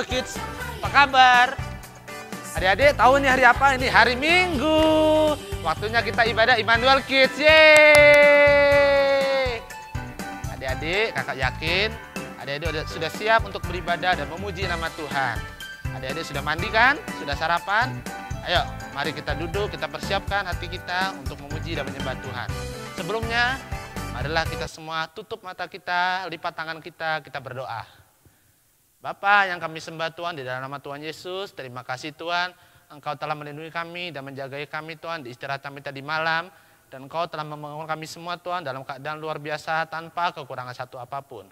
Immanuel Kids. Apa kabar? Adik-adik tahu nih hari apa? Ini hari Minggu. Waktunya kita ibadah Immanuel Kids. Yeay! Adik-adik, kakak yakin adik-adik sudah siap untuk beribadah dan memuji nama Tuhan. Adik-adik sudah mandi kan? Sudah sarapan? Ayo, mari kita duduk, kita persiapkan hati kita untuk memuji dan menyembah Tuhan. Sebelumnya, marilah kita semua tutup mata kita, lipat tangan kita berdoa. Bapa yang kami sembah Tuhan, di dalam nama Tuhan Yesus, terima kasih Tuhan, Engkau telah melindungi kami dan menjaga kami Tuhan di istirahat kami tadi malam. Dan Engkau telah membangun kami semua Tuhan dalam keadaan luar biasa tanpa kekurangan satu apapun.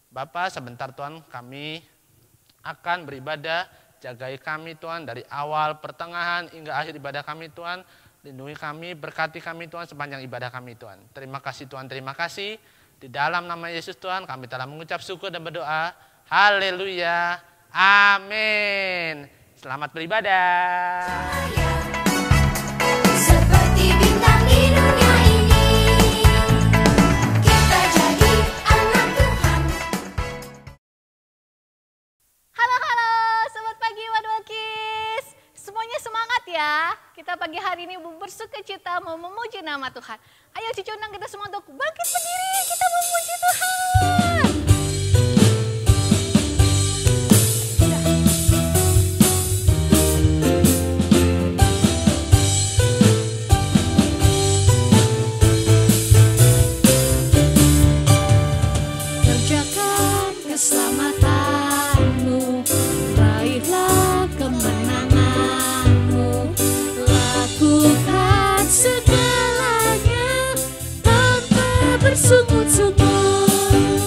Bapa, sebentar Tuhan kami akan beribadah, jagai kami Tuhan dari awal, pertengahan hingga akhir ibadah kami Tuhan. Lindungi kami, berkati kami Tuhan sepanjang ibadah kami Tuhan. Terima kasih Tuhan, terima kasih. Di dalam nama Yesus Tuhan kami telah mengucap syukur dan berdoa. Haleluya, amin. Selamat beribadah. Seperti bintang di dunia ini, kita jadi anak Tuhan. Halo, Selamat pagi Immanuel Kids. Semuanya semangat ya. Kita pagi hari ini bersukacita mau memuji nama Tuhan. Ayo cucu undang kita semua untuk bangkit berdiri, kita memuji Tuhan. Kerjakan keselamatanmu, raihlah kemenanganmu, lakukan segalanya tanpa bersungut-sungut.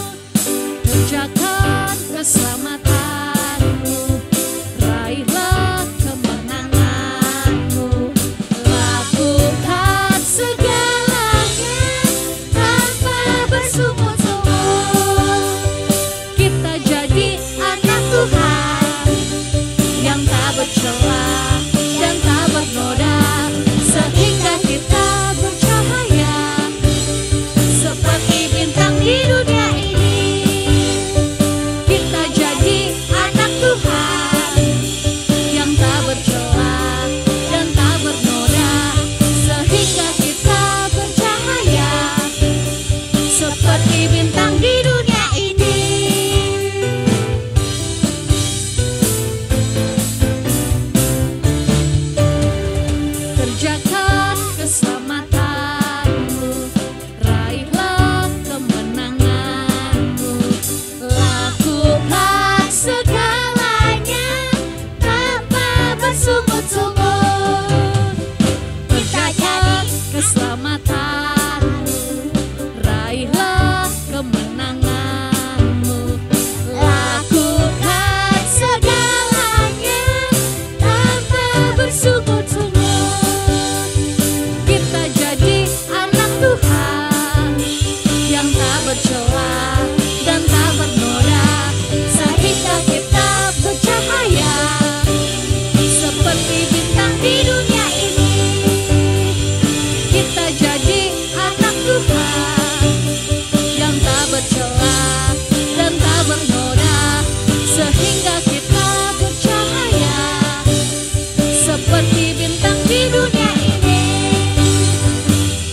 Kerjakan keselamatanmu, raihlah kemenanganmu, lakukan segalanya tanpa bersungut-sungut. Kita jadi anak Tuhan yang tak bercela dan tak bernoda, sehingga kita bercahaya seperti bintang di dunia ini. Kita jadi anak Tuhan yang tak bercela dan tak bernoda, sehingga kita bercahaya seperti bintang di dunia ini. Kerjakan keselamatanmu, raihlah kemenanganmu, lakukan segalanya tanpa bersungut-sungut. Kita jadi keselamatanmu, raihlah kemenanganmu, lakukan segalanya tanpa bersungut-sungut. Kita jadi anak Tuhan yang tak bercela dan tak bernoda, sehingga kita bercahaya seperti bintang di dunia ini. Kita jadi anak Tuhan yang tak bercela dan tak bernoda, sehingga kita bercahaya seperti bintang di dunia ini.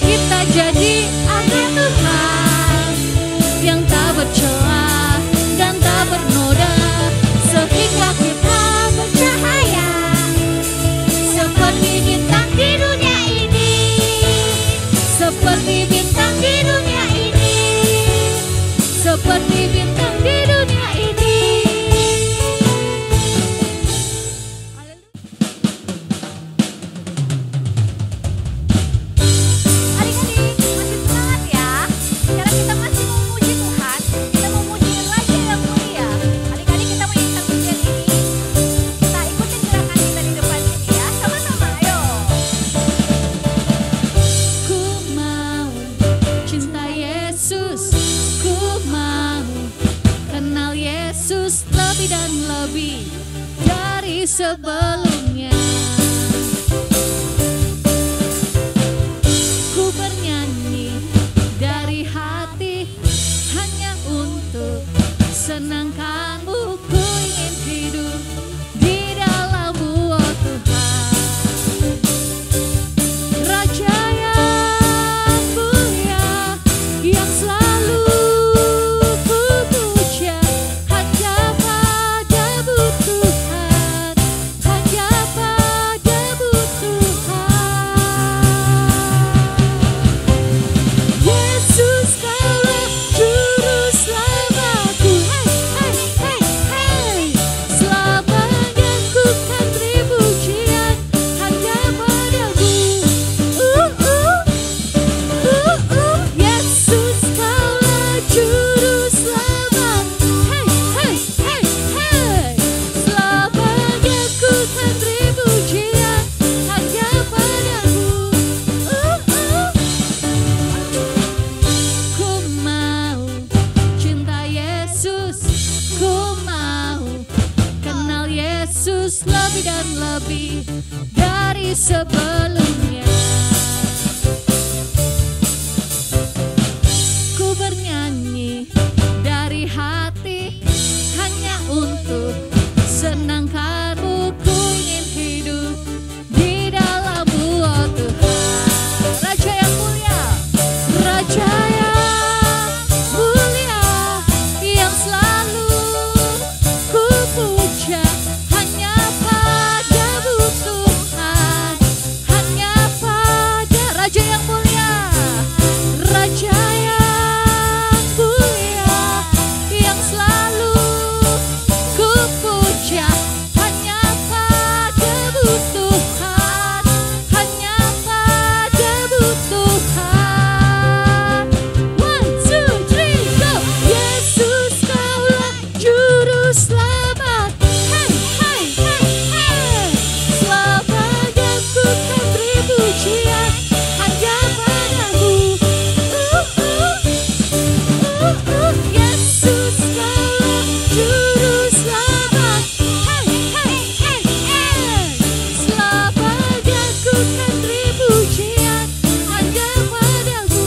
Kita jadi anak Tuhan yang tak bercela dan tak bernoda, sehingga kita bercahaya seperti bintang di dunia ini. Seperti bintang di dunia ini. Seperti bintang di dunia ini. Adik-adik masih semangat ya. Sekarang kita masih memuji Tuhan. Kita memuji Raja yang mulia. Adik-adik kita menyanyikan pujian ini. Kita ikutin gerakan kita di depan sini ya. Sama-sama ayo. Ku mau cinta Yesus, ku mau kenal Yesus lebih dan lebih dari sebelumnya. Ku bernyanyi dari hati hanya untuk senangkanmu. Ku ingin hidup seperti sebelumnya. Ku bernyanyi dari hati hanya untuk senangkanmu. Ku ingin hidup di dalam-Mu, oh Tuhan. Raja yang mulia, Raja yang mulia, yang selalu ku puja. Hanya padamu Tuhan, hanya pada Raja yang mulia, Raja yang mulia, yang selalu ku puja. Hanya padamu Tuhan, hanya padamu Tuhan. 1, 2, 3, go. Yesus Kaulah Juru Selamat. Hey, hey, hey, hey. Selamanya ku kan beri pujian hanya padamu. Yesus Kaulah Juru Selamat. Hey, hey, hey, hey. Selamanya ku kan beri pujian hanya padamu.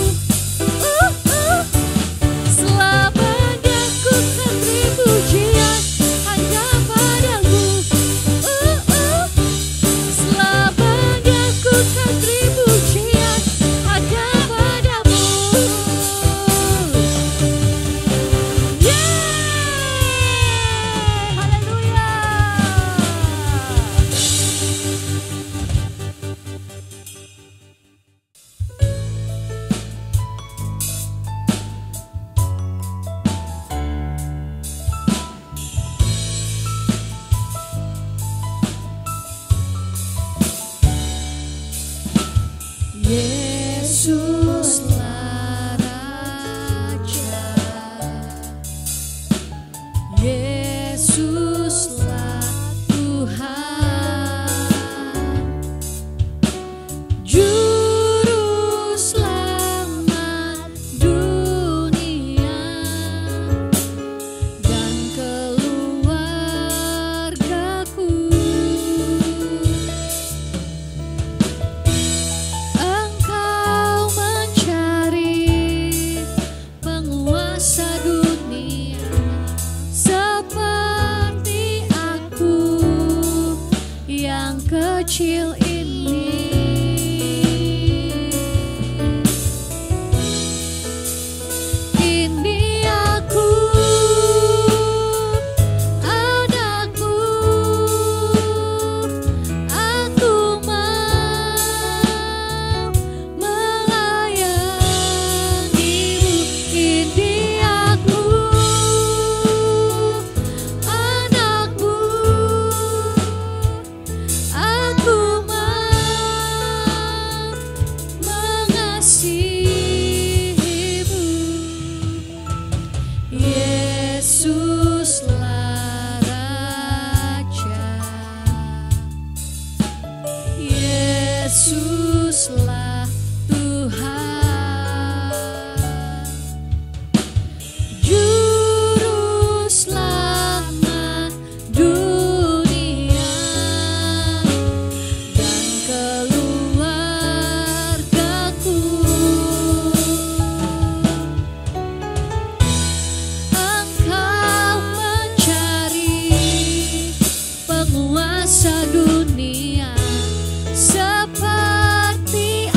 Selamanya ku kan beri pujian hanya padamu. Selamanya ku kan beri pujian hanya padamu. Yeay, haleluya. Yesuslah Raja, Yesuslah Tuhan, Juru Selamat dunia dan keluargaku. Engkau mencari penguasa dunia seperti aku yang kecil ini. Ini aku, anakmu, aku mau melayanimu. Ini aku, anakmu, aku mau mengasihimu. Yesuslah Raja, Yesuslah Tuhan, Juru Selamat dunia dan keluargaku. Engkau mencari penguasa dunia seperti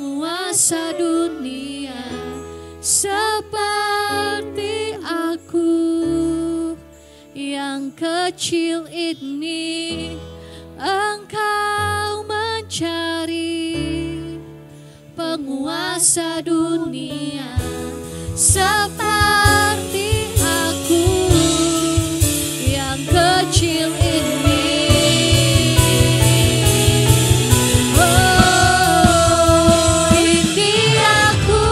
penguasa dunia seperti aku yang kecil ini. Engkau mencari penguasa dunia seperti aku yang kecil ini. Oh, ini aku,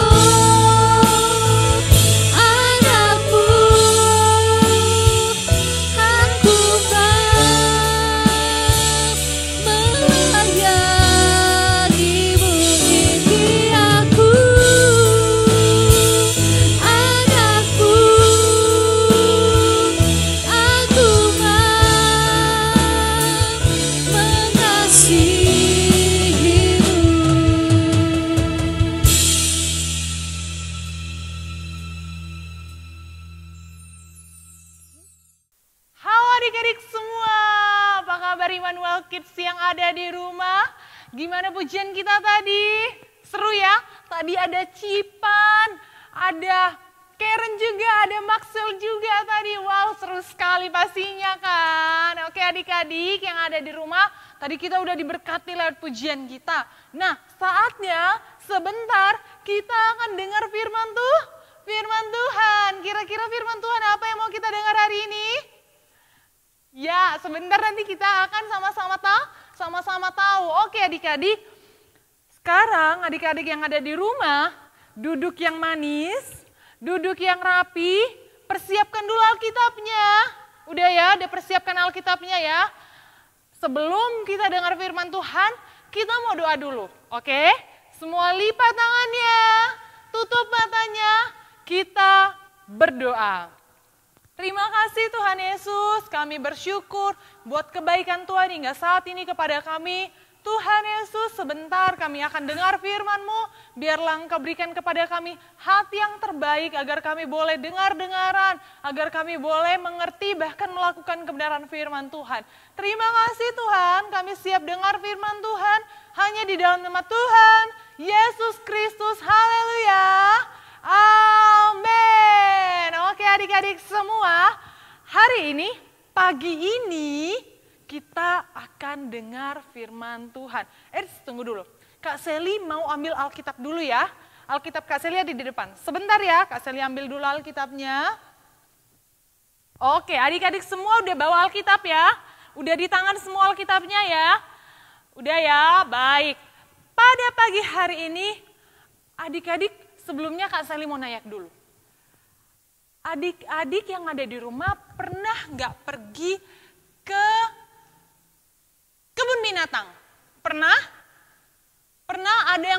anakmu, aku melayanimu. Ini aku, anakmu, aku mengasihimu. Halo adik-adik semua, apa kabar Immanuel Kids yang ada di rumah? Gimana pujian kita tadi? Seru ya? Tadi ada Cipan, ada Karen juga, ada Maxwell juga tadi. Wow, seru sekali pastinya kan? Oke adik-adik yang ada di rumah, tadi kita udah diberkati lewat pujian kita. Nah, saatnya sebentar kita akan dengar firman Tuhan. Kira-kira firman Tuhan apa yang mau kita dengar hari ini? Ya, sebentar nanti kita akan sama-sama tahu. Oke adik-adik, sekarang adik-adik yang ada di rumah, duduk yang manis, duduk yang rapi, persiapkan dulu Alkitabnya. Udah ya, udah persiapkan Alkitabnya ya. Sebelum kita dengar firman Tuhan, kita mau doa dulu, oke? Semua lipat tangannya, tutup matanya, kita berdoa. Terima kasih Tuhan Yesus, kami bersyukur buat kebaikan Tuhan hingga saat ini kepada kami. Tuhan Yesus, sebentar kami akan dengar firman-Mu, biarlah Engkau berikan kepada kami hati yang terbaik agar kami boleh dengar-dengaran, agar kami boleh mengerti bahkan melakukan kebenaran firman Tuhan. Terima kasih Tuhan, kami siap dengar firman Tuhan hanya di dalam nama Tuhan Yesus Kristus. Haleluya. Amin. Oke adik-adik semua, hari ini, pagi ini kita akan dengar firman Tuhan. Tunggu dulu. Kak Seli mau ambil Alkitab dulu ya. Alkitab Kak Seli ada di depan. Sebentar ya, Kak Seli ambil dulu Alkitabnya. Oke, adik-adik semua udah bawa Alkitab ya? Udah di tangan semua Alkitabnya ya? Udah ya, baik. Pada pagi hari ini, adik-adik sebelumnya Kak Seli mau nanya dulu. Adik-adik yang ada di rumah pernah nggak pergi ke kebun binatang? Pernah? Pernah? Ada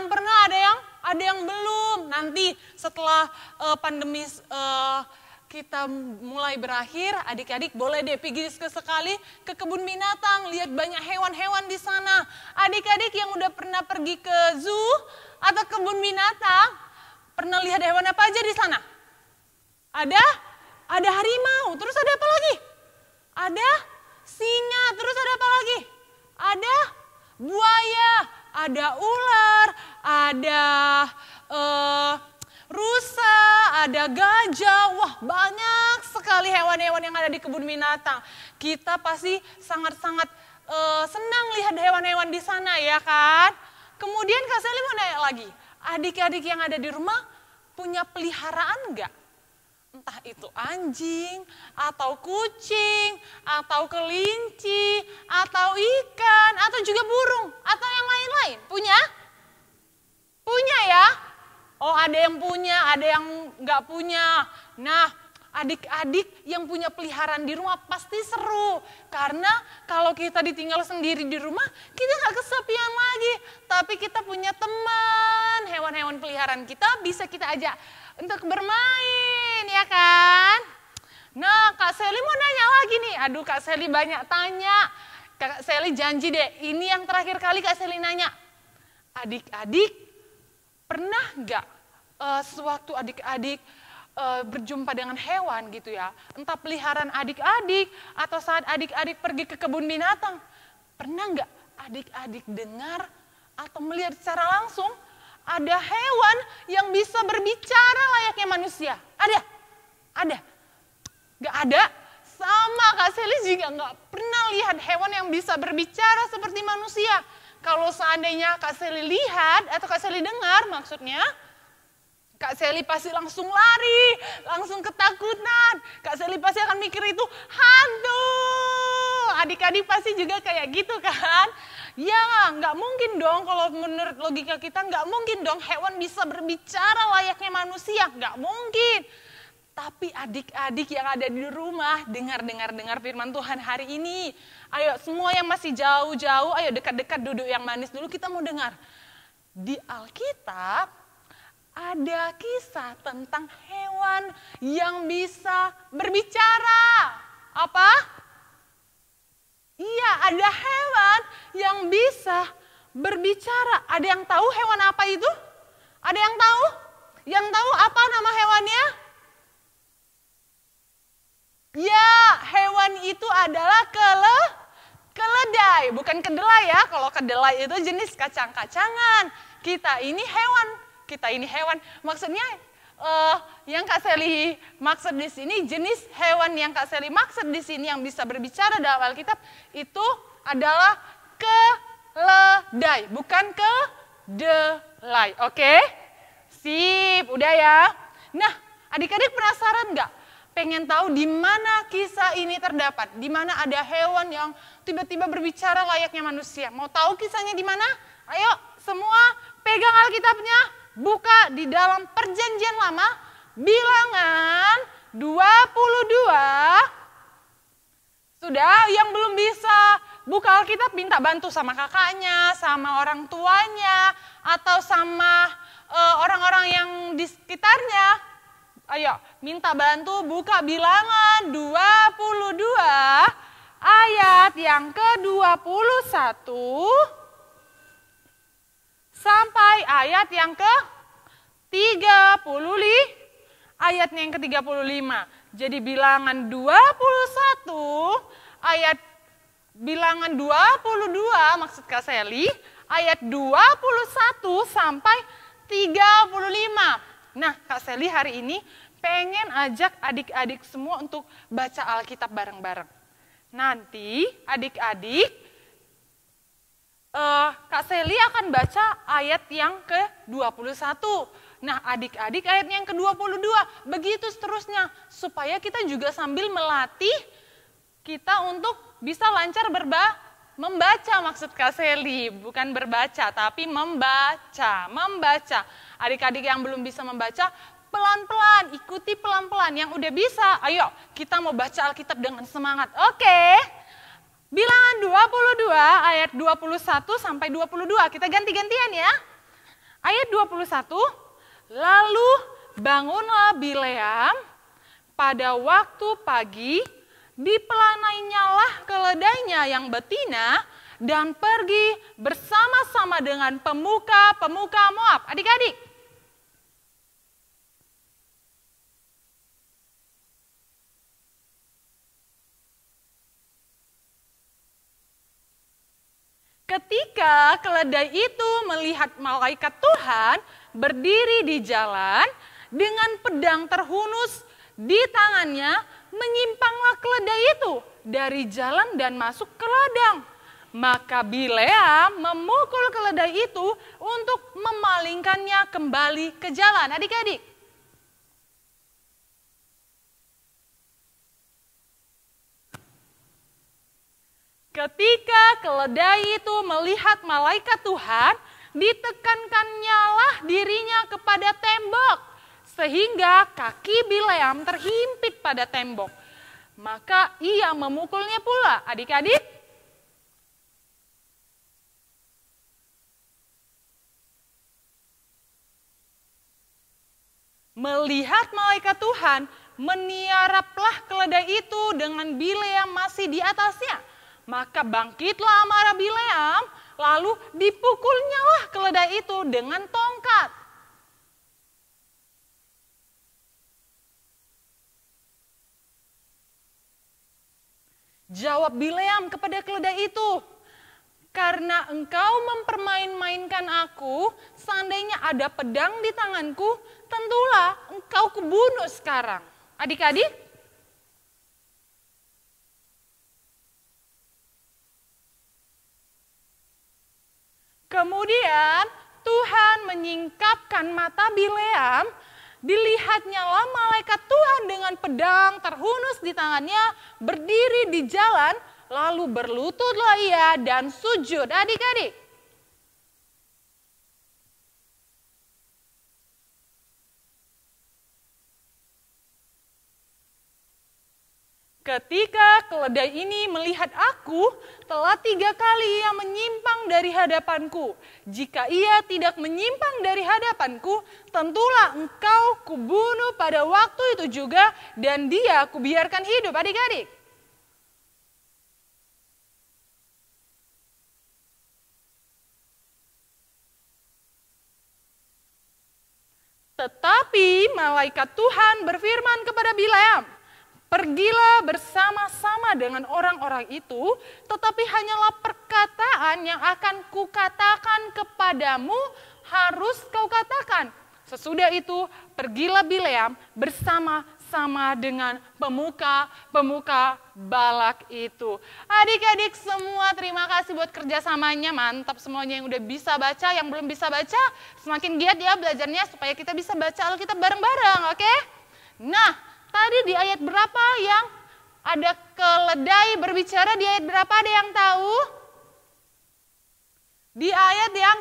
yang belum. Nanti setelah pandemi kita mulai berakhir, adik-adik boleh deh pergi sekali ke kebun binatang, lihat banyak hewan-hewan di sana. Adik-adik yang udah pernah pergi ke zoo atau kebun binatang, pernah lihat hewan apa aja di sana? Ada harimau, terus ada apa lagi? Ada singa, terus ada apa lagi? Ada buaya, ada ular, ada rusa, ada gajah. Wah, banyak sekali hewan-hewan yang ada di kebun binatang. Kita pasti sangat-sangat senang lihat hewan-hewan di sana ya kan? Kemudian Kak Seli mau nanya lagi, adik-adik yang ada di rumah punya peliharaan enggak? Entah itu anjing, atau kucing, atau kelinci, atau ikan, atau juga burung, atau yang lain-lain. Punya? Punya ya? Oh, ada yang punya, ada yang nggak punya. Nah, adik-adik yang punya peliharaan di rumah pasti seru. Karena kalau kita ditinggal sendiri di rumah, kita nggak kesepian lagi. Tapi kita punya teman, hewan-hewan peliharaan kita bisa kita ajak untuk bermain, ya kan? Nah, Kak Seli mau nanya lagi nih. Aduh, Kak Seli banyak tanya. Kak Seli janji deh, ini yang terakhir kali Kak Seli nanya. Adik-adik, pernah nggak sewaktu adik-adik berjumpa dengan hewan gitu ya, entah peliharaan adik-adik atau saat adik-adik pergi ke kebun binatang, pernah nggak adik-adik dengar atau melihat secara langsung ada hewan yang bisa berbicara layaknya manusia? Ada? Ada? Gak ada? Sama Kak Seli juga gak pernah lihat hewan yang bisa berbicara seperti manusia. Kalau seandainya Kak Seli lihat atau Kak Seli dengar maksudnya, Kak Seli pasti langsung lari, langsung ketakutan. Kak Seli pasti akan mikir itu hantu. Adik-adik pasti juga kayak gitu kan? Ya nggak mungkin dong kalau menurut logika kita nggak mungkin dong hewan bisa berbicara layaknya manusia. Nggak mungkin. Tapi adik-adik yang ada di rumah dengar firman Tuhan hari ini. Ayo semua yang masih jauh-jauh, ayo dekat-dekat duduk yang manis dulu kita mau dengar. Di Alkitab ada kisah tentang hewan yang bisa berbicara. Apa? Iya, ada hewan yang bisa berbicara. Ada yang tahu hewan apa itu? Ada yang tahu? Yang tahu apa nama hewannya? Ya, hewan itu adalah keledai. Bukan kedelai ya, kalau kedelai itu jenis kacang-kacangan. Kita ini hewan. Maksudnya yang Kak Seli maksud di sini, jenis hewan yang Kak Seli maksud di sini yang bisa berbicara dalam Alkitab itu adalah keledai, bukan kedelai. Oke? Sip, udah ya. Nah, adik-adik penasaran nggak? Pengen tahu di mana kisah ini terdapat? Di mana ada hewan yang tiba-tiba berbicara layaknya manusia? Mau tahu kisahnya di mana? Ayo, semua pegang Alkitabnya, buka di dalam Perjanjian Lama, Bilangan 22. Sudah, yang belum bisa buka Alkitab minta bantu sama kakaknya, sama orang tuanya, atau sama orang-orang yang di sekitarnya. Ayo, minta bantu buka Bilangan 22 ayat yang ke-21 sampai ayat yang ke-30, ayatnya yang ke-35. Jadi Bilangan 21 ayat Bilangan 22 maksud Kak Seli, ayat 21 sampai 35. Nah, Kak Seli hari ini pengen ajak adik-adik semua untuk baca Alkitab bareng-bareng. Nanti adik-adik, Kak Seli akan baca ayat yang ke-21. Nah, adik-adik ayat yang ke-22. Begitu seterusnya, supaya kita juga sambil melatih kita untuk bisa lancar membaca maksud Kak Seli. Bukan berbaca, tapi membaca. Adik-adik yang belum bisa membaca, pelan-pelan, ikuti pelan-pelan. Yang udah bisa, ayo kita mau baca Alkitab dengan semangat. Oke, Bilangan 22 ayat 21 sampai 22. Kita ganti-gantian ya. Ayat 21, lalu bangunlah Bileam pada waktu pagi, dipelanainya keledainya yang betina, dan pergi bersama-sama dengan pemuka-pemuka Moab. Adik-adik, ketika keledai itu melihat malaikat Tuhan berdiri di jalan dengan pedang terhunus di tangannya, menyimpanglah keledai itu dari jalan dan masuk ke ladang. Maka Bileam memukul keledai itu untuk memalingkannya kembali ke jalan. Adik-adik, ketika keledai itu melihat malaikat Tuhan, ditekankannya dirinya kepada tembok, sehingga kaki Bileam terhimpit pada tembok. Maka ia memukulnya pula. Adik-adik, melihat malaikat Tuhan, meniaraplah keledai itu dengan Bileam masih di atasnya. Maka bangkitlah amarah Bileam, lalu dipukulnya keledai itu dengan tongkat. Jawab Bileam kepada keledai itu, karena engkau mempermain-mainkan dengan aku, seandainya ada pedang di tanganku, tentulah engkau kubunuh sekarang. Adik-adik, kemudian Tuhan menyingkapkan mata Bileam, dilihatnyalah malaikat Tuhan dengan pedang terhunus di tangannya, berdiri di jalan, lalu berlututlah ia dan sujud. Adik-adik, ketika keledai ini melihat aku, telah 3 kali ia menyimpang dari hadapanku. Jika ia tidak menyimpang dari hadapanku, tentulah engkau kubunuh pada waktu itu juga, dan dia kubiarkan hidup. Adik-adik, tetapi malaikat Tuhan berfirman kepada Bileam, pergilah bersama-sama dengan orang-orang itu, tetapi hanyalah perkataan yang akan kukatakan kepadamu harus kau katakan. Sesudah itu pergilah Bileam bersama-sama dengan pemuka-pemuka Balak itu. Adik-adik semua, terima kasih buat kerjasamanya, mantap semuanya yang udah bisa baca, yang belum bisa baca semakin giat ya belajarnya supaya kita bisa baca Alkitab bareng-bareng, oke? Nah, tadi di ayat berapa yang ada keledai berbicara? Di ayat berapa, ada yang tahu? Di ayat yang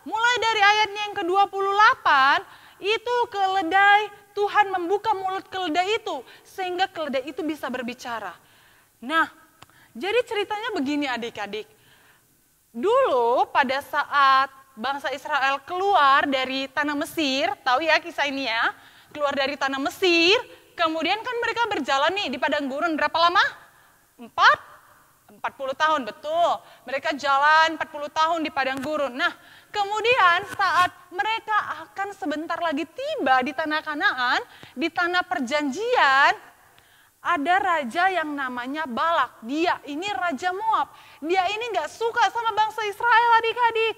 mulai dari ayatnya yang ke-28, itu keledai, Tuhan membuka mulut keledai itu, sehingga keledai itu bisa berbicara. Nah, jadi ceritanya begini adik-adik. Dulu pada saat bangsa Israel keluar dari tanah Mesir, tahu ya kisah ini ya, keluar dari tanah Mesir, kemudian kan mereka berjalan nih di padang gurun berapa lama? 40 tahun, betul. Mereka jalan 40 tahun di padang gurun. Nah, kemudian saat mereka akan sebentar lagi tiba di tanah Kanaan, di tanah perjanjian, ada raja yang namanya Balak. Dia ini raja Moab. Dia ini gak suka sama bangsa Israel, adik-adik.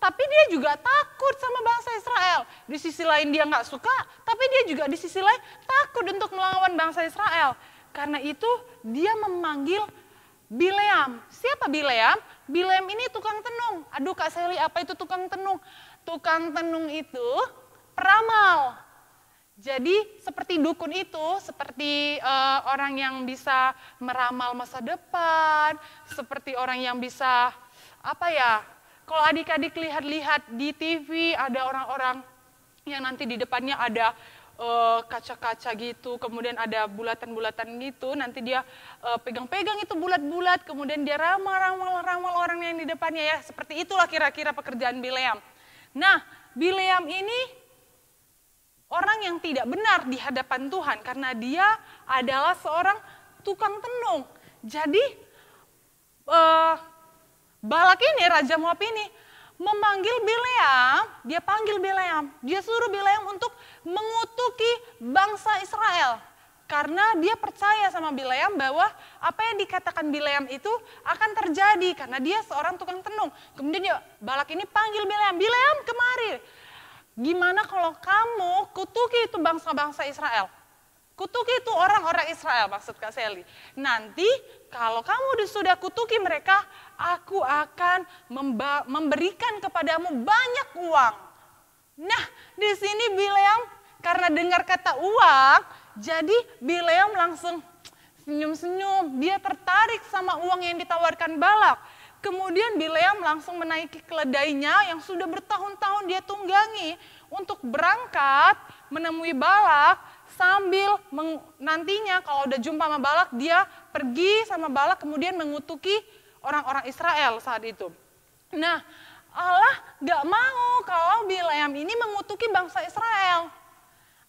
Tapi dia juga takut sama bangsa Israel. Di sisi lain dia nggak suka, tapi dia juga di sisi lain takut untuk melawan bangsa Israel. Karena itu dia memanggil Bileam. Siapa Bileam? Bileam ini tukang tenung. Aduh Kak Seli, apa itu tukang tenung? Tukang tenung itu peramal. Jadi seperti dukun itu, seperti orang yang bisa meramal masa depan, seperti orang yang bisa kalau adik-adik lihat-lihat di TV ada orang-orang yang nanti di depannya ada kaca-kaca gitu, kemudian ada bulatan-bulatan gitu, nanti dia pegang-pegang itu bulat-bulat, kemudian dia ramal orang yang di depannya ya, seperti itulah kira-kira pekerjaan Bileam. Nah, Bileam ini orang yang tidak benar di hadapan Tuhan karena dia adalah seorang tukang tenung. Jadi Balak ini, Raja Moab ini, memanggil Bileam, dia panggil Bileam, dia suruh Bileam untuk mengutuki bangsa Israel. Karena dia percaya sama Bileam bahwa apa yang dikatakan Bileam itu akan terjadi, karena dia seorang tukang tenung. Kemudian Balak ini panggil Bileam, Bileam kemari. Gimana kalau kamu kutuki itu bangsa-bangsa Israel? Kutuki itu orang-orang Israel, maksud Kak Seli. Nanti kalau kamu sudah kutuki mereka, aku akan memberikan kepadamu banyak uang. Nah, di sini Bileam karena dengar kata uang, jadi Bileam langsung senyum-senyum. Dia tertarik sama uang yang ditawarkan Balak. Kemudian Bileam langsung menaiki keledainya yang sudah bertahun-tahun dia tunggangi untuk berangkat menemui Balak. Sambil nantinya kalau udah jumpa sama Balak, dia pergi sama Balak kemudian mengutuki orang-orang Israel saat itu. Nah, Allah gak mau kalau Bileam ini mengutuki bangsa Israel.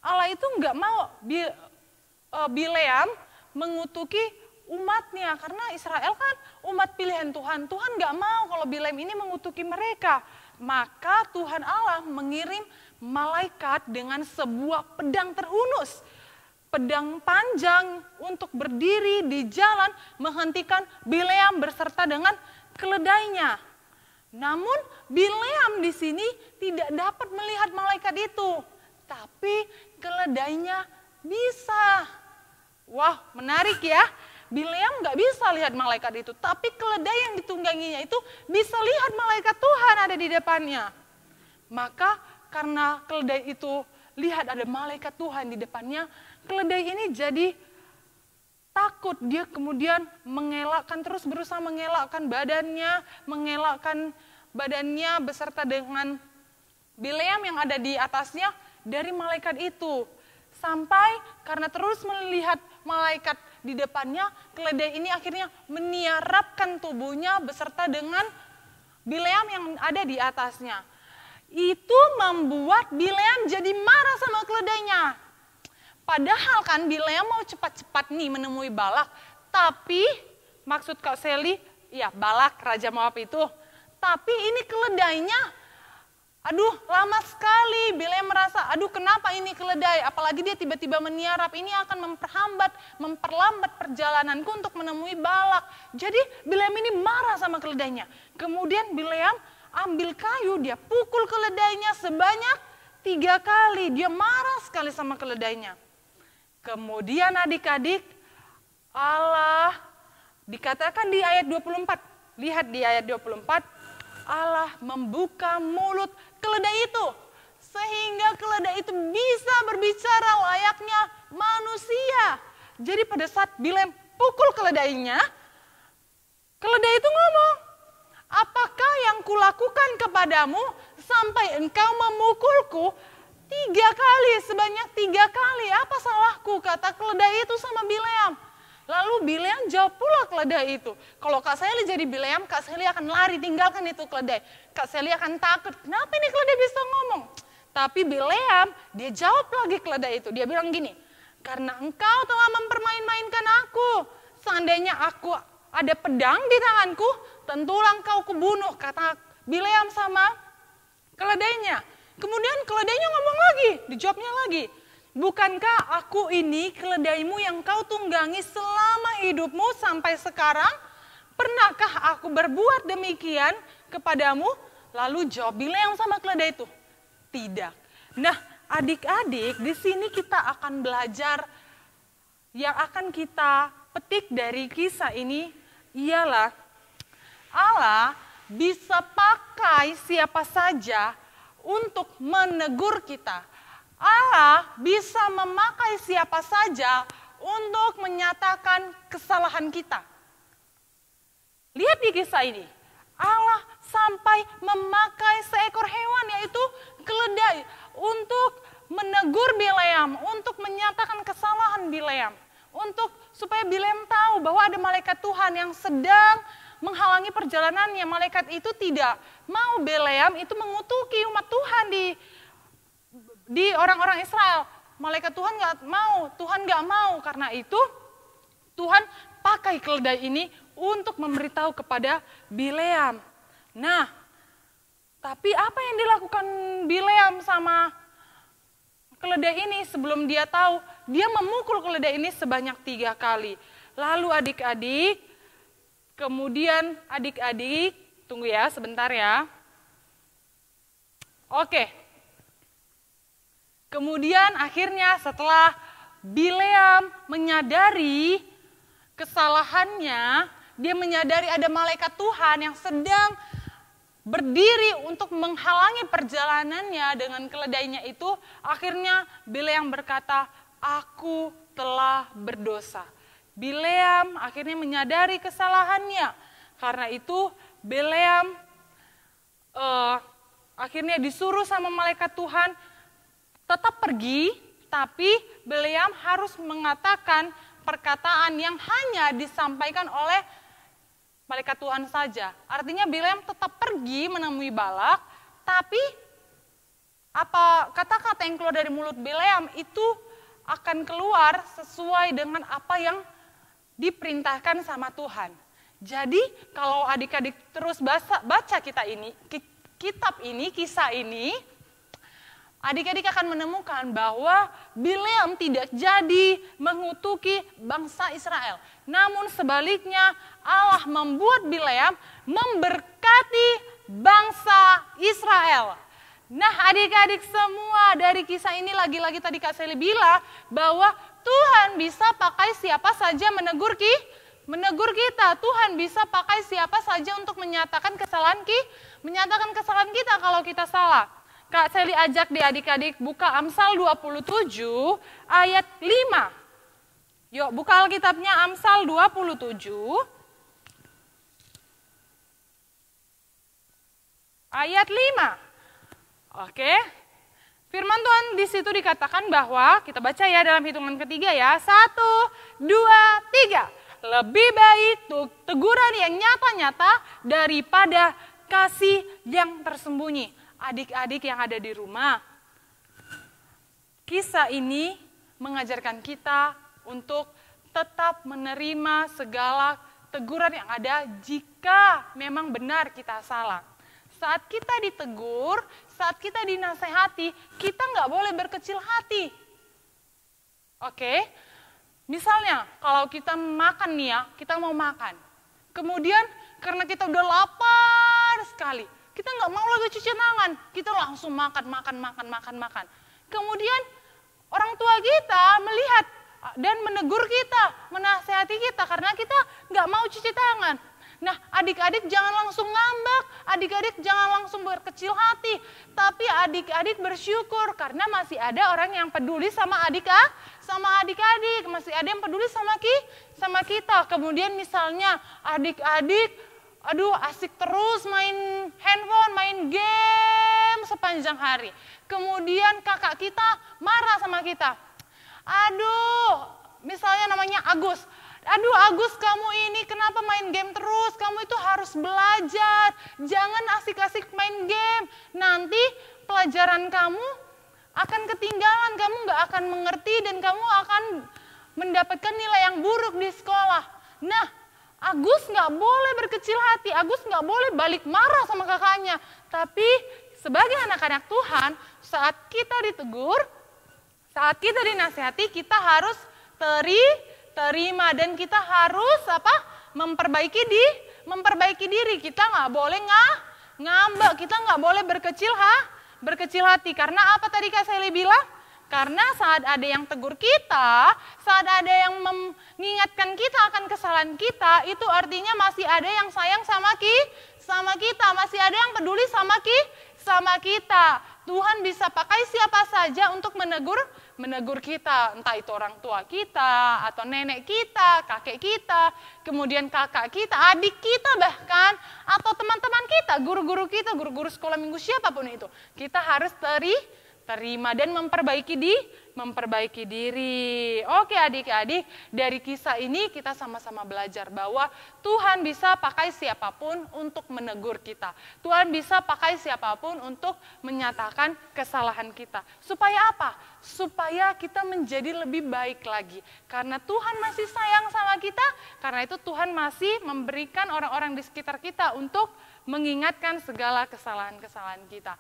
Allah itu gak mau Bileam mengutuki umatnya, karena Israel kan umat pilihan Tuhan. Tuhan gak mau kalau Bileam ini mengutuki mereka. Maka Tuhan Allah mengirim malaikat dengan sebuah pedang terhunus. Pedang panjang untuk berdiri di jalan menghentikan Bileam berserta dengan keledainya. Namun Bileam di sini tidak dapat melihat malaikat itu, tapi keledainya bisa. Wah, menarik ya. Bileam nggak bisa lihat malaikat itu, tapi keledai yang ditungganginya itu bisa lihat malaikat Tuhan ada di depannya. Maka karena keledai itu lihat ada malaikat Tuhan di depannya, keledai ini jadi takut. Dia kemudian mengelakkan, terus berusaha mengelakkan badannya beserta dengan Bileam yang ada di atasnya dari malaikat itu. Sampai karena terus melihat malaikat di depannya, keledai ini akhirnya meniarapkan tubuhnya beserta dengan Bileam yang ada di atasnya. Itu membuat Bileam jadi marah sama keledainya. Padahal kan Bileam mau cepat-cepat nih menemui Balak. Tapi maksud Kak Seli, ya Balak, Raja Moab itu. Tapi ini keledainya, aduh lama sekali. Bileam merasa, aduh kenapa ini keledai? Apalagi dia tiba-tiba meniarap, ini akan memperlambat perjalananku untuk menemui Balak. Jadi Bileam ini marah sama keledainya. Kemudian Bileam ambil kayu, dia pukul keledainya sebanyak 3 kali. Dia marah sekali sama keledainya. Kemudian adik-adik, Allah dikatakan di ayat 24. Lihat di ayat 24, Allah membuka mulut keledai itu. Sehingga keledai itu bisa berbicara layaknya manusia. Jadi pada saat Bileam pukul keledainya, keledai itu ngomong, apakah yang kulakukan kepadamu sampai engkau memukulku 3 kali, sebanyak 3 kali? Apa salahku? Kata keledai itu sama Bileam. Lalu Bileam jawab pula keledai itu. Kalau Kak Seli jadi Bileam, Kak Seli akan lari, tinggalkan itu keledai. Kak Seli akan takut, kenapa ini keledai bisa ngomong? Tapi Bileam, dia jawab lagi keledai itu. Dia bilang gini, karena engkau telah mempermain-mainkan aku. Seandainya aku ada pedang di tanganku, tentulah engkau kubunuh, kata Bileam sama keledainya. Kemudian keledainya ngomong lagi, dijawabnya lagi. Bukankah aku ini keledaimu yang kau tunggangi selama hidupmu sampai sekarang? Pernahkah aku berbuat demikian kepadamu? Lalu jawab Bileam sama keledai itu, tidak. Nah, adik-adik, di sini kita akan belajar yang akan kita petik dari kisah ini ialah Allah bisa pakai siapa saja untuk menegur kita. Allah bisa memakai siapa saja untuk menyatakan kesalahan kita. Lihat di kisah ini, Allah sampai memakai seekor hewan yaitu keledai untuk menegur Bileam, untuk menyatakan kesalahan Bileam, supaya Bileam tahu bahwa ada malaikat Tuhan yang sedang menghalangi perjalanannya. Malaikat itu tidak mau Bileam itu mengutuki umat Tuhan di orang-orang Israel. Malaikat Tuhan nggak mau. Karena itu Tuhan pakai keledai ini untuk memberitahu kepada Bileam. Nah, tapi apa yang dilakukan Bileam sama keledai ini sebelum dia tahu? Dia memukul keledai ini sebanyak 3 kali. Lalu kemudian adik-adik, tunggu ya sebentar ya. Oke. Kemudian akhirnya setelah Bileam menyadari kesalahannya, dia menyadari ada malaikat Tuhan yang sedang berdiri untuk menghalangi perjalanannya dengan keledainya itu. Akhirnya Bileam berkata, aku telah berdosa. Bileam akhirnya menyadari kesalahannya. Karena itu Bileam akhirnya disuruh sama malaikat Tuhan tetap pergi, tapi Bileam harus mengatakan perkataan yang hanya disampaikan oleh malaikat Tuhan saja. Artinya Bileam tetap pergi menemui Balak, tapi apa kata-kata yang keluar dari mulut Bileam itu akan keluar sesuai dengan apa yang diperintahkan sama Tuhan. Jadi kalau adik-adik terus baca kisah ini, adik-adik akan menemukan bahwa Bileam tidak jadi mengutuki bangsa Israel. Namun sebaliknya Allah membuat Bileam memberkati bangsa Israel. Nah adik-adik semua, dari kisah ini lagi-lagi tadi Kak Seli bilang bahwa Tuhan bisa pakai siapa saja menegur kita. Tuhan bisa pakai siapa saja untuk menyatakan kesalahan kita kalau kita salah. Kak Seli ajak di adik-adik buka Amsal 27 ayat 5. Yuk buka Alkitabnya Amsal 27 ayat 5. Oke, firman Tuhan di situ dikatakan bahwa, kita baca ya dalam hitungan ketiga ya, 1, 2, 3. Lebih baik teguran yang nyata-nyata daripada kasih yang tersembunyi. Adik-adik yang ada di rumah, kisah ini mengajarkan kita untuk tetap menerima segala teguran yang ada jika memang benar kita salah. Saat kita ditegur, saat kita dinasehati, kita nggak boleh berkecil hati. Oke? Misalnya, kalau kita makan nih ya, kita mau makan. Kemudian, karena kita udah lapar sekali, kita nggak mau lagi cuci tangan. Kita langsung makan. Kemudian, orang tua kita melihat dan menegur kita, menasehati kita, karena kita nggak mau cuci tangan. Nah, adik-adik jangan langsung ngambek, adik-adik jangan langsung berkecil hati, tapi adik-adik bersyukur karena masih ada orang yang peduli sama adik-adik, masih ada yang peduli sama kita. Kemudian misalnya adik-adik, aduh asik terus main handphone, main game sepanjang hari. Kemudian kakak kita marah sama kita. Aduh, misalnya namanya Agus. Aduh Agus, kamu ini kenapa main game terus? Kamu itu harus belajar. Jangan asik-asik main game. Nanti pelajaran kamu akan ketinggalan. Kamu nggak akan mengerti dan kamu akan mendapatkan nilai yang buruk di sekolah. Nah, Agus nggak boleh berkecil hati. Agus nggak boleh balik marah sama kakaknya. Tapi sebagai anak-anak Tuhan, saat kita ditegur, saat kita dinasihati, kita harus terima dan kita harus memperbaiki diri. Kita nggak boleh ngambek, kita nggak boleh berkecil hati. Karena apa tadi Kak Seli bilang? Karena saat ada yang tegur kita, saat ada yang mengingatkan kita akan kesalahan kita, itu artinya masih ada yang sayang sama kita, masih ada yang peduli sama kita. Tuhan bisa pakai siapa saja untuk menegur kita, entah itu orang tua kita, atau nenek kita, kakek kita, kemudian kakak kita, adik kita bahkan, atau teman-teman kita, guru-guru kita, guru-guru sekolah minggu siapapun itu. Kita harus terima dan memperbaiki diri. Oke adik-adik, dari kisah ini kita sama-sama belajar bahwa Tuhan bisa pakai siapapun untuk menegur kita. Tuhan bisa pakai siapapun untuk menyatakan kesalahan kita. Supaya apa? Supaya kita menjadi lebih baik lagi. Karena Tuhan masih sayang sama kita, karena itu Tuhan masih memberikan orang-orang di sekitar kita untuk mengingatkan segala kesalahan-kesalahan kita.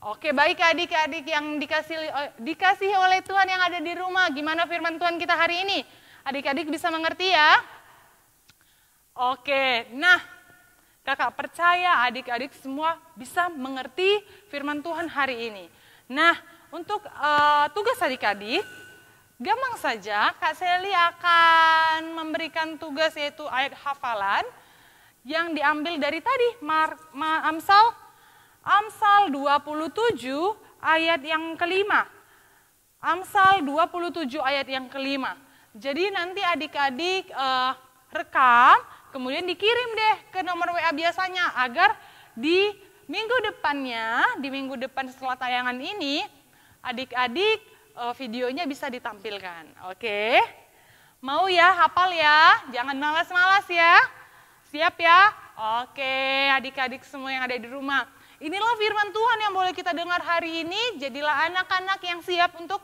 Oke, baik adik-adik yang dikasihi oleh Tuhan yang ada di rumah. Gimana firman Tuhan kita hari ini? Adik-adik bisa mengerti ya? Oke, nah kakak percaya adik-adik semua bisa mengerti firman Tuhan hari ini. Nah, untuk tugas adik-adik, gampang saja Kak Seli akan memberikan tugas yaitu ayat hafalan yang diambil dari tadi, Amsal 27 ayat yang kelima. Amsal 27 ayat yang kelima. Jadi nanti adik-adik rekam, kemudian dikirim deh ke nomor WA biasanya agar di minggu depan setelah tayangan ini, adik-adik videonya bisa ditampilkan. Oke? Mau ya, hafal ya, jangan malas-malas ya. Siap ya? Oke, adik-adik semua yang ada di rumah. Inilah firman Tuhan yang boleh kita dengar hari ini. Jadilah anak-anak yang siap untuk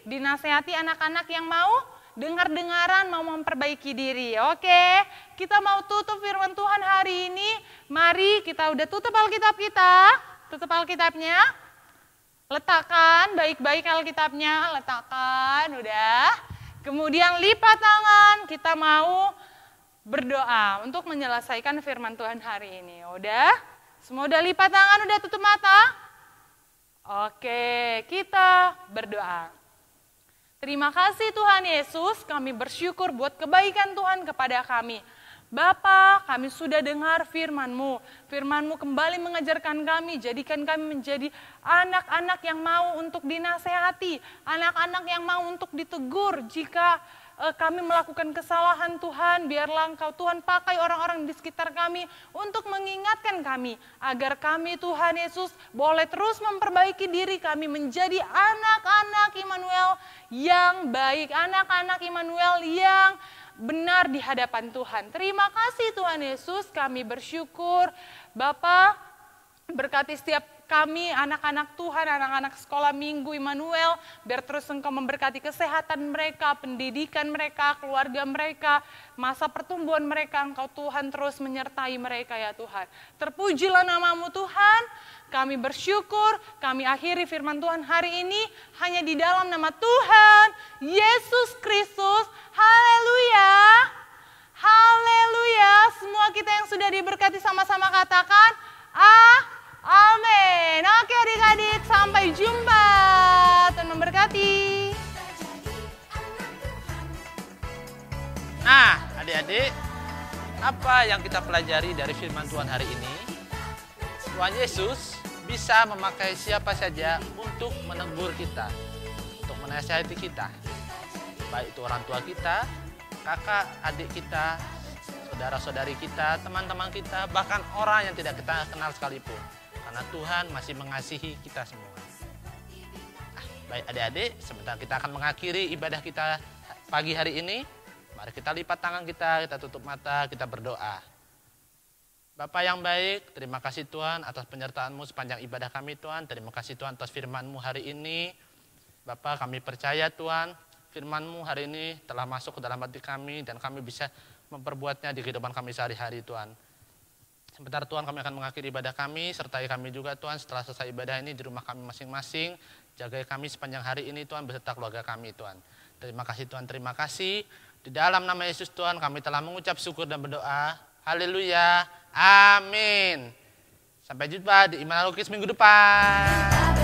dinasehati, anak-anak yang mau dengar-dengaran, mau memperbaiki diri. Oke, kita mau tutup firman Tuhan hari ini. Mari kita udah tutup Alkitab kita. Tutup Alkitabnya. Letakkan baik-baik Alkitabnya. Letakkan, udah. Kemudian lipat tangan. Kita mau berdoa untuk menyelesaikan firman Tuhan hari ini. Udah? Semua udah lipat tangan, udah tutup mata? Oke, kita berdoa. Terima kasih Tuhan Yesus, kami bersyukur buat kebaikan Tuhan kepada kami. Bapa, kami sudah dengar firman-Mu. Firman-Mu kembali mengajarkan kami, jadikan kami menjadi anak-anak yang mau untuk dinasehati, anak-anak yang mau untuk ditegur jika kami melakukan kesalahan Tuhan. Biarlah Engkau Tuhan pakai orang-orang di sekitar kami untuk mengingatkan kami, agar kami Tuhan Yesus boleh terus memperbaiki diri kami menjadi anak-anak Immanuel yang baik, anak-anak Immanuel yang benar di hadapan Tuhan. Terima kasih Tuhan Yesus, kami bersyukur. Bapa, berkati setiap kami, anak-anak Tuhan, anak-anak sekolah minggu Immanuel, biar terus Engkau memberkati kesehatan mereka, pendidikan mereka, keluarga mereka, masa pertumbuhan mereka. Engkau Tuhan terus menyertai mereka ya Tuhan. Terpujilah nama-Mu Tuhan, kami bersyukur, kami akhiri firman Tuhan hari ini hanya di dalam nama Tuhan Yesus Kristus. Haleluya, haleluya. Semua kita yang sudah diberkati sama-sama katakan amin. Oke adik-adik, sampai jumpa. Tuhan memberkati. Nah, adik-adik, apa yang kita pelajari dari firman Tuhan hari ini? Tuhan Yesus bisa memakai siapa saja untuk menegur kita, untuk menasihati kita. Baik itu orang tua kita, kakak, adik kita, saudara-saudari kita, teman-teman kita, bahkan orang yang tidak kita kenal sekalipun. Karena Tuhan masih mengasihi kita semua. Baik adik-adik, sebentar kita akan mengakhiri ibadah kita pagi hari ini. Mari kita lipat tangan kita tutup mata, kita berdoa. Bapa yang baik, terima kasih Tuhan atas penyertaan-Mu sepanjang ibadah kami Tuhan. Terima kasih Tuhan atas firman-Mu hari ini. Bapa, kami percaya Tuhan, firman-Mu hari ini telah masuk ke dalam hati kami dan kami bisa memperbuatnya di kehidupan kami sehari-hari Tuhan. Sebentar Tuhan, kami akan mengakhiri ibadah kami, sertai kami juga Tuhan setelah selesai ibadah ini di rumah kami masing-masing. Jagai kami sepanjang hari ini Tuhan beserta keluarga kami Tuhan. Terima kasih Tuhan, terima kasih. Di dalam nama Yesus Tuhan kami telah mengucap syukur dan berdoa. Haleluya, amin. Sampai jumpa di Immanuel Kids minggu depan.